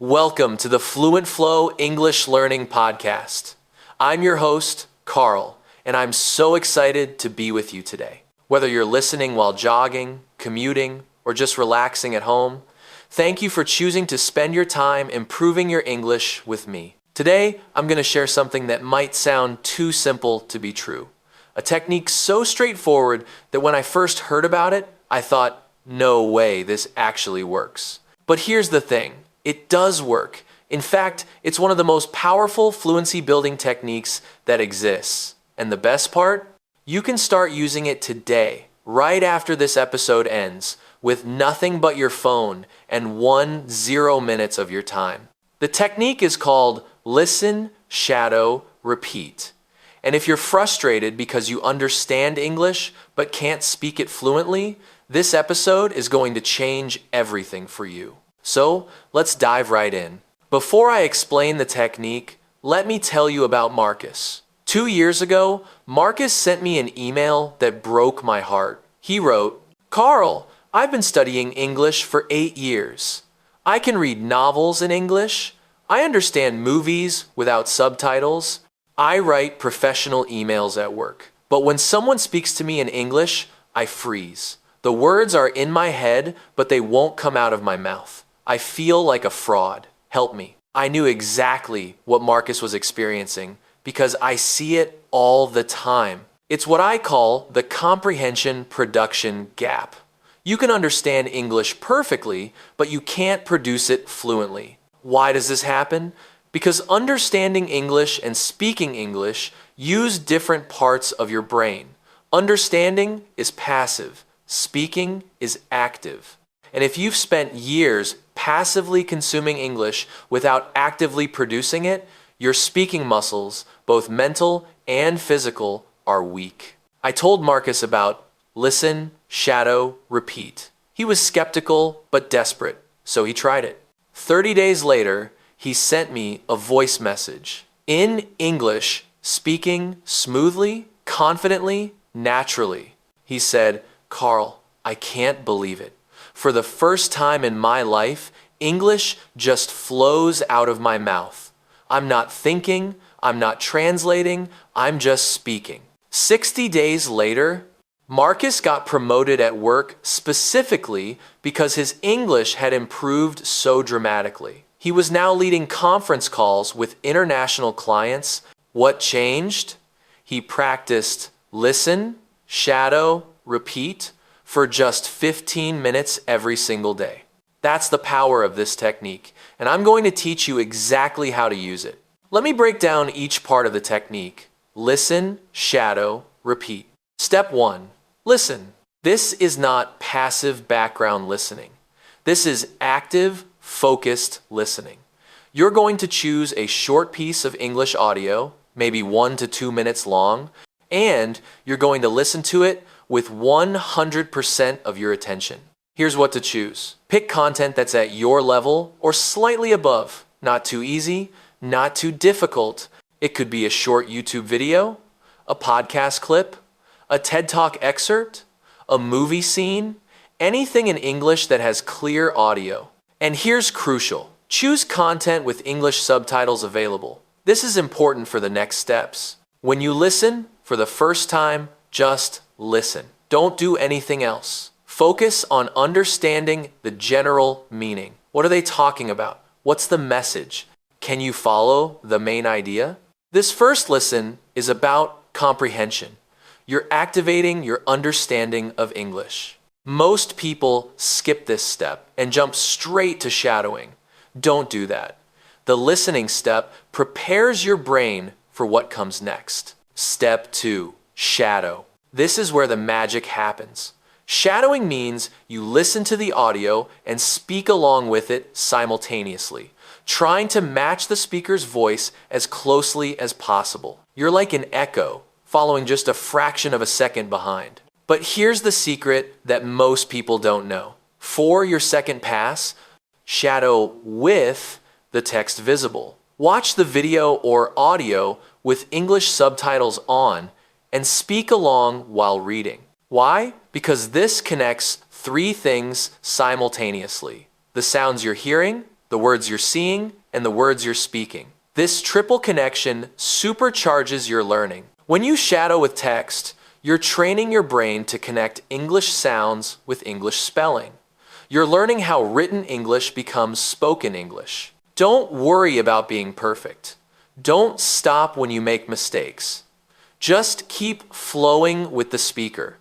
Welcome to the Fluent Flow English Learning Podcast. I'm your host, Carl, and I'm so excited to be with you today. Whether you're listening while jogging, commuting, or just relaxing at home, thank you for choosing to spend your time improving your English with me. Today, I'm going to share something that might sound too simple to be true. A technique so straightforward that when I first heard about it, I thought, no way, this actually works. But here's the thing. It does work. In fact, it's one of the most powerful fluency building techniques that exists. And the best part? You can start using it today, right after this episode ends, with nothing but your phone and 0 minutes of your time. The technique is called listen, shadow, repeat. And if you're frustrated because you understand English but can't speak it fluently, this episode is going to change everything for you. So, let's dive right in. Before I explain the technique, let me tell you about Marcus. 2 years ago, Marcus sent me an email that broke my heart. He wrote, "Carl, I've been studying English for 8 years. I can read novels in English. I understand movies without subtitles. I write professional emails at work. But when someone speaks to me in English, I freeze. The words are in my head, but they won't come out of my mouth. I feel like a fraud. Help me." I knew exactly what Marcus was experiencing because I see it all the time. It's what I call the comprehension-production gap. You can understand English perfectly, but you can't produce it fluently. Why does this happen? Because understanding English and speaking English use different parts of your brain. Understanding is passive. Speaking is active. And if you've spent years passively consuming English without actively producing it, your speaking muscles, both mental and physical, are weak. I told Marcus about listen, shadow, repeat. He was skeptical but desperate, so he tried it. 30 days later, he sent me a voice message. In English, speaking smoothly, confidently, naturally. He said, "Carl, I can't believe it. For the first time in my life, English just flows out of my mouth. I'm not thinking, I'm not translating, I'm just speaking." 60 days later, Marcus got promoted at work specifically because his English had improved so dramatically. He was now leading conference calls with international clients. What changed? He practiced listen, shadow, repeat for just 15 minutes every single day. That's the power of this technique, and I'm going to teach you exactly how to use it. Let me break down each part of the technique. Listen, shadow, repeat. Step 1. Listen. This is not passive background listening. This is active, focused listening. You're going to choose a short piece of English audio, maybe 1 to 2 minutes long, and you're going to listen to it with 100% of your attention. Here's what to choose. Pick content that's at your level or slightly above. Not too easy, not too difficult. It could be a short YouTube video, a podcast clip, a TED Talk excerpt, a movie scene, anything in English that has clear audio. And here's crucial. Choose content with English subtitles available. This is important for the next steps. When you listen for the first time, just listen. Don't do anything else. Focus on understanding the general meaning. What are they talking about? What's the message? Can you follow the main idea? This first listen is about comprehension. You're activating your understanding of English. Most people skip this step and jump straight to shadowing. Don't do that. The listening step prepares your brain for what comes next. Step 2, shadow. This is where the magic happens. Shadowing means you listen to the audio and speak along with it simultaneously, trying to match the speaker's voice as closely as possible. You're like an echo, following just a fraction of a second behind. But here's the secret that most people don't know. For your second pass, shadow with the text visible. Watch the video or audio with English subtitles on and speak along while reading. Why? Because this connects 3 things simultaneously. The sounds you're hearing, the words you're seeing, and the words you're speaking. This triple connection supercharges your learning. When you shadow with text, you're training your brain to connect English sounds with English spelling. You're learning how written English becomes spoken English. Don't worry about being perfect. Don't stop when you make mistakes. Just keep flowing with the speaker.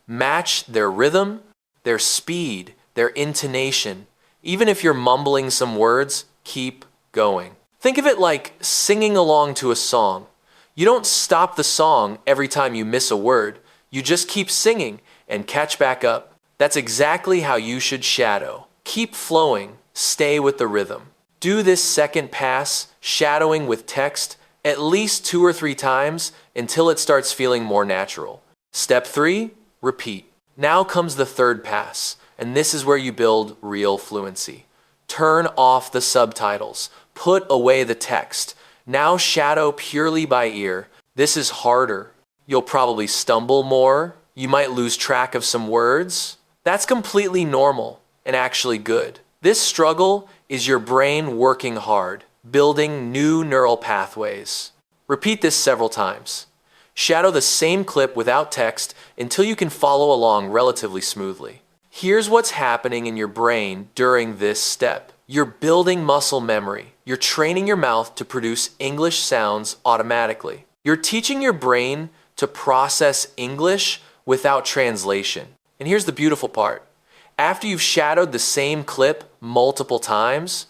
Match their rhythm, their speed, their intonation. Even if you're mumbling some words, keep going. Think of it like singing along to a song. You don't stop the song every time you miss a word. You just keep singing and catch back up. That's exactly how you should shadow. Keep flowing, stay with the rhythm. Do this second pass, shadowing with text, at least 2 or 3 times until it starts feeling more natural. Step 3, repeat. Now comes the third pass, and this is where you build real fluency. Turn off the subtitles. Put away the text. Now shadow purely by ear. This is harder. You'll probably stumble more. You might lose track of some words. That's completely normal and actually good. This struggle is your brain working hard, building new neural pathways. Repeat this several times. Shadow the same clip without text until you can follow along relatively smoothly. Here's what's happening in your brain during this step. You're building muscle memory. You're training your mouth to produce English sounds automatically. You're teaching your brain to process English without translation. And here's the beautiful part. After you've shadowed the same clip multiple times,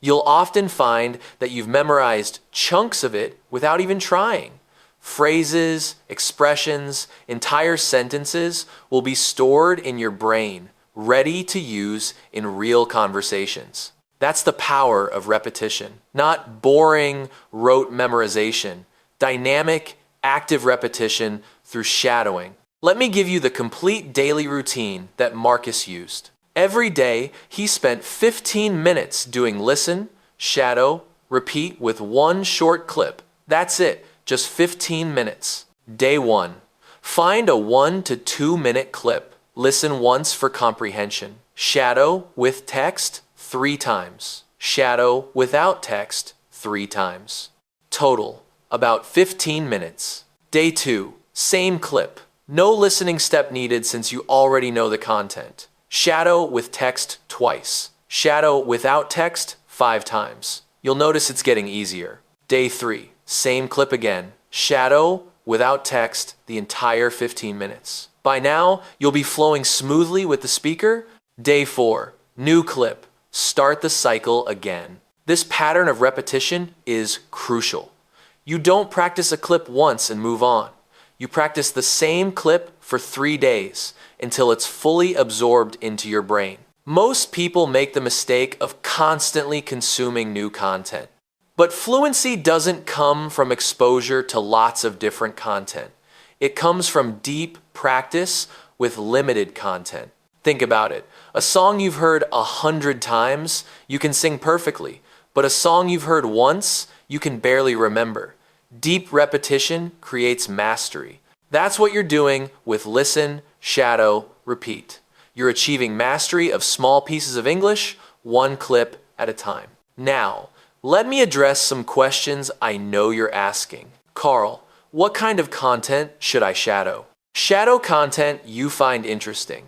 you'll often find that you've memorized chunks of it without even trying. Phrases, expressions, entire sentences will be stored in your brain, ready to use in real conversations. That's the power of repetition. Not boring, rote memorization. Dynamic, active repetition through shadowing. Let me give you the complete daily routine that Marcus used. Every day, he spent 15 minutes doing listen, shadow, repeat with one short clip. That's it, just 15 minutes. Day 1. Find a 1 to 2 minute clip. Listen once for comprehension. Shadow with text 3 times. Shadow without text 3 times. Total, about 15 minutes. Day 2. Same clip. No listening step needed since you already know the content. Shadow with text twice. Shadow without text 5 times. You'll notice it's getting easier. Day 3. Same clip again. Shadow without text the entire 15 minutes. By now, you'll be flowing smoothly with the speaker. Day 4. New clip. Start the cycle again. This pattern of repetition is crucial. You don't practice a clip once and move on. You practice the same clip for 3 days until it's fully absorbed into your brain. Most people make the mistake of constantly consuming new content. But fluency doesn't come from exposure to lots of different content. It comes from deep practice with limited content. Think about it. A song you've heard 100 times, you can sing perfectly. But a song you've heard once, you can barely remember. Deep repetition creates mastery. That's what you're doing with listen, shadow, repeat. You're achieving mastery of small pieces of English, one clip at a time. Now, let me address some questions I know you're asking. Carl, what kind of content should I shadow? Shadow content you find interesting.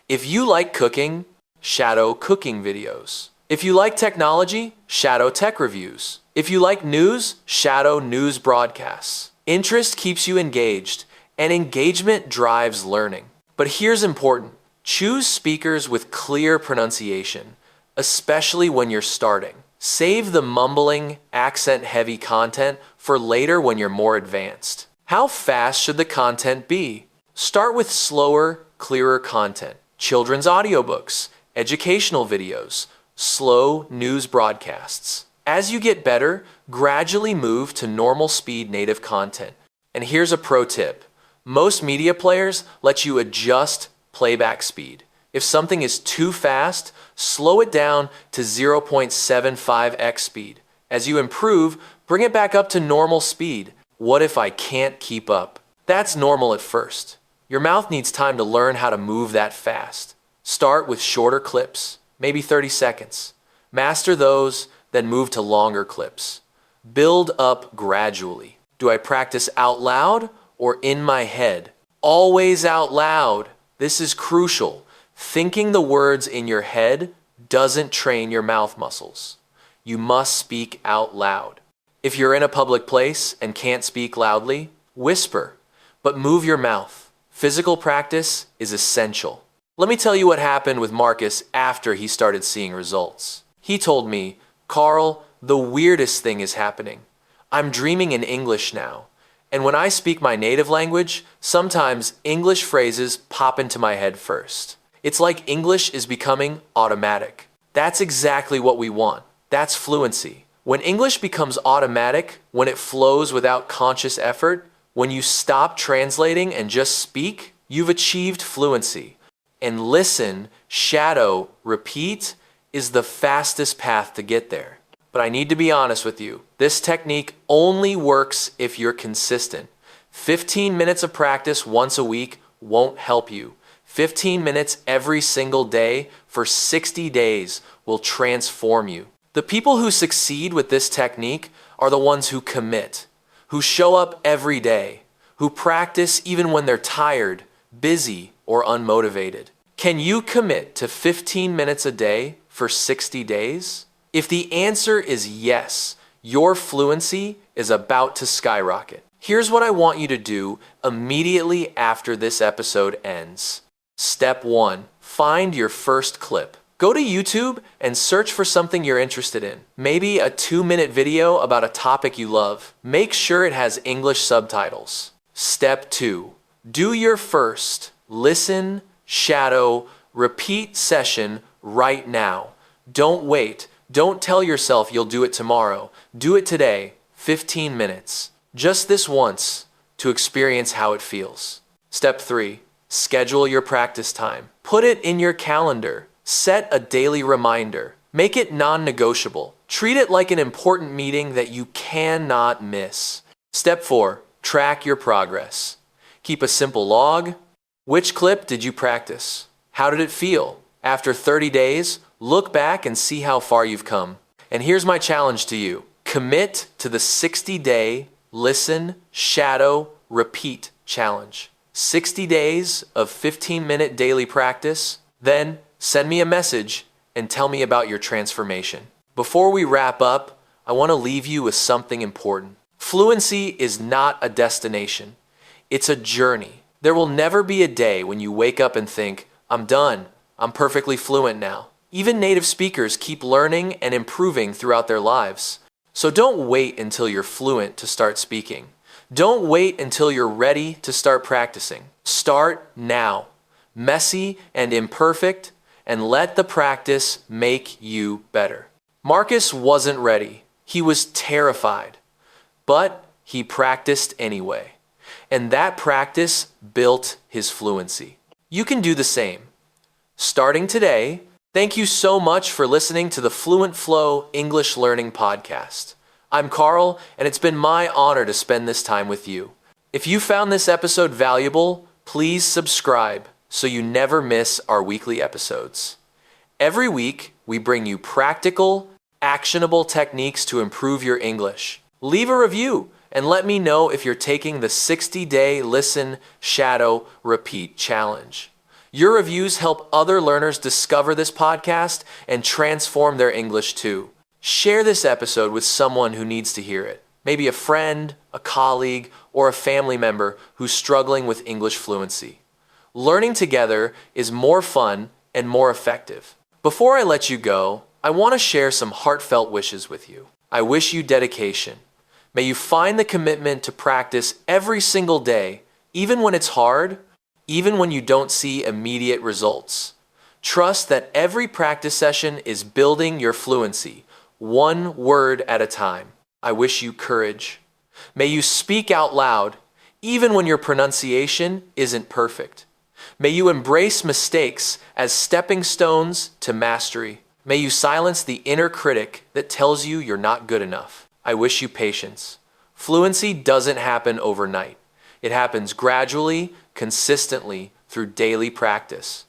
If you like cooking, shadow cooking videos. If you like technology, shadow tech reviews. If you like news, shadow news broadcasts. Interest keeps you engaged, and engagement drives learning. But here's important. Choose speakers with clear pronunciation, especially when you're starting. Save the mumbling, accent-heavy content for later when you're more advanced. How fast should the content be? Start with slower, clearer content. Children's audiobooks, educational videos, slow news broadcasts. As you get better, gradually move to normal speed native content. And here's a pro tip. Most media players let you adjust playback speed. If something is too fast, slow it down to 0.75x speed. As you improve, bring it back up to normal speed. What if I can't keep up? That's normal at first. Your mouth needs time to learn how to move that fast. Start with shorter clips, maybe 30 seconds. Master those, then move to longer clips. Build up gradually. Do I practice out loud or in my head? Always out loud. This is crucial. Thinking the words in your head doesn't train your mouth muscles. You must speak out loud. If you're in a public place and can't speak loudly, whisper, but move your mouth. Physical practice is essential. Let me tell you what happened with Marcus after he started seeing results. He told me, "Carl, the weirdest thing is happening. I'm dreaming in English now. And when I speak my native language, sometimes English phrases pop into my head first. It's like English is becoming automatic." That's exactly what we want. That's fluency. When English becomes automatic, when it flows without conscious effort, when you stop translating and just speak, you've achieved fluency. And listen, shadow, repeat is the fastest path to get there. But I need to be honest with you. This technique only works if you're consistent. 15 minutes of practice once a week won't help you. 15 minutes every single day for 60 days will transform you. The people who succeed with this technique are the ones who commit, who show up every day, who practice even when they're tired, busy, or unmotivated. Can you commit to 15 minutes a day for 60 days? If the answer is yes, your fluency is about to skyrocket. Here's what I want you to do immediately after this episode ends. Step 1. Find your first clip. Go to YouTube and search for something you're interested in. Maybe a 2-minute video about a topic you love. Make sure it has English subtitles. Step 2. Do your first listen, shadow, repeat session right now. Don't wait. Don't tell yourself you'll do it tomorrow. Do it today, 15 minutes. Just this once to experience how it feels. Step 3. Schedule your practice time. Put it in your calendar. Set a daily reminder. Make it non-negotiable. Treat it like an important meeting that you cannot miss. Step 4. Track your progress. Keep a simple log. Which clip did you practice? How did it feel? After 30 days, look back and see how far you've come. And here's my challenge to you. Commit to the 60-day listen, shadow, repeat challenge. 60 days of 15-minute daily practice. Then send me a message and tell me about your transformation. Before we wrap up, I want to leave you with something important. Fluency is not a destination. It's a journey. There will never be a day when you wake up and think, "I'm done. I'm perfectly fluent now." Even native speakers keep learning and improving throughout their lives. So don't wait until you're fluent to start speaking. Don't wait until you're ready to start practicing. Start now. Messy and imperfect, and let the practice make you better. Marcus wasn't ready. He was terrified. But he practiced anyway. And that practice built his fluency. You can do the same. Starting today, thank you so much for listening to the Fluent Flow English Learning Podcast. I'm Carl, and it's been my honor to spend this time with you. If you found this episode valuable, please subscribe so you never miss our weekly episodes. Every week, we bring you practical, actionable techniques to improve your English. Leave a review and let me know if you're taking the 60-day listen, shadow, repeat challenge. Your reviews help other learners discover this podcast and transform their English too. Share this episode with someone who needs to hear it. Maybe a friend, a colleague, or a family member who's struggling with English fluency. Learning together is more fun and more effective. Before I let you go, I want to share some heartfelt wishes with you. I wish you dedication. May you find the commitment to practice every single day, even when it's hard, even when you don't see immediate results. Trust that every practice session is building your fluency, one word at a time. I wish you courage. May you speak out loud, even when your pronunciation isn't perfect. May you embrace mistakes as stepping stones to mastery. May you silence the inner critic that tells you you're not good enough. I wish you patience. Fluency doesn't happen overnight. It happens gradually, consistently, through daily practice.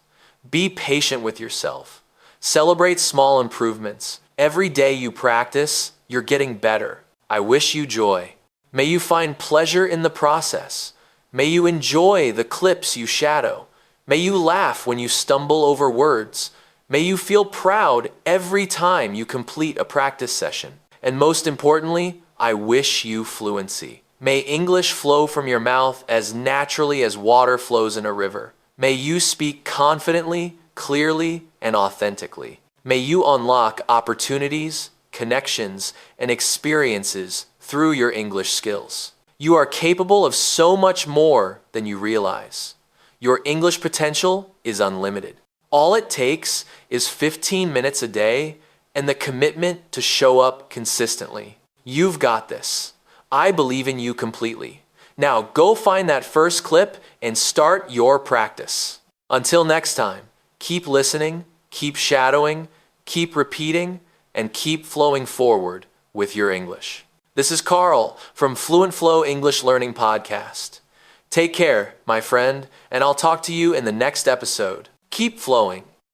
Be patient with yourself. Celebrate small improvements Every day you practice, you're getting better. I wish you joy. May you find pleasure in the process. May you enjoy the clips you shadow. May you laugh when you stumble over words. May you feel proud every time you complete a practice session. And most importantly, I wish you fluency. May English flow from your mouth as naturally as water flows in a river. May you speak confidently, clearly, and authentically. May you unlock opportunities, connections, and experiences through your English skills. You are capable of so much more than you realize. Your English potential is unlimited. All it takes is 15 minutes a day and the commitment to show up consistently. You've got this. I believe in you completely. Now go find that first clip and start your practice. Until next time, keep listening, keep shadowing, keep repeating, and keep flowing forward with your English. This is Carl from Fluent Flow English Learning Podcast. Take care, my friend, and I'll talk to you in the next episode. Keep flowing.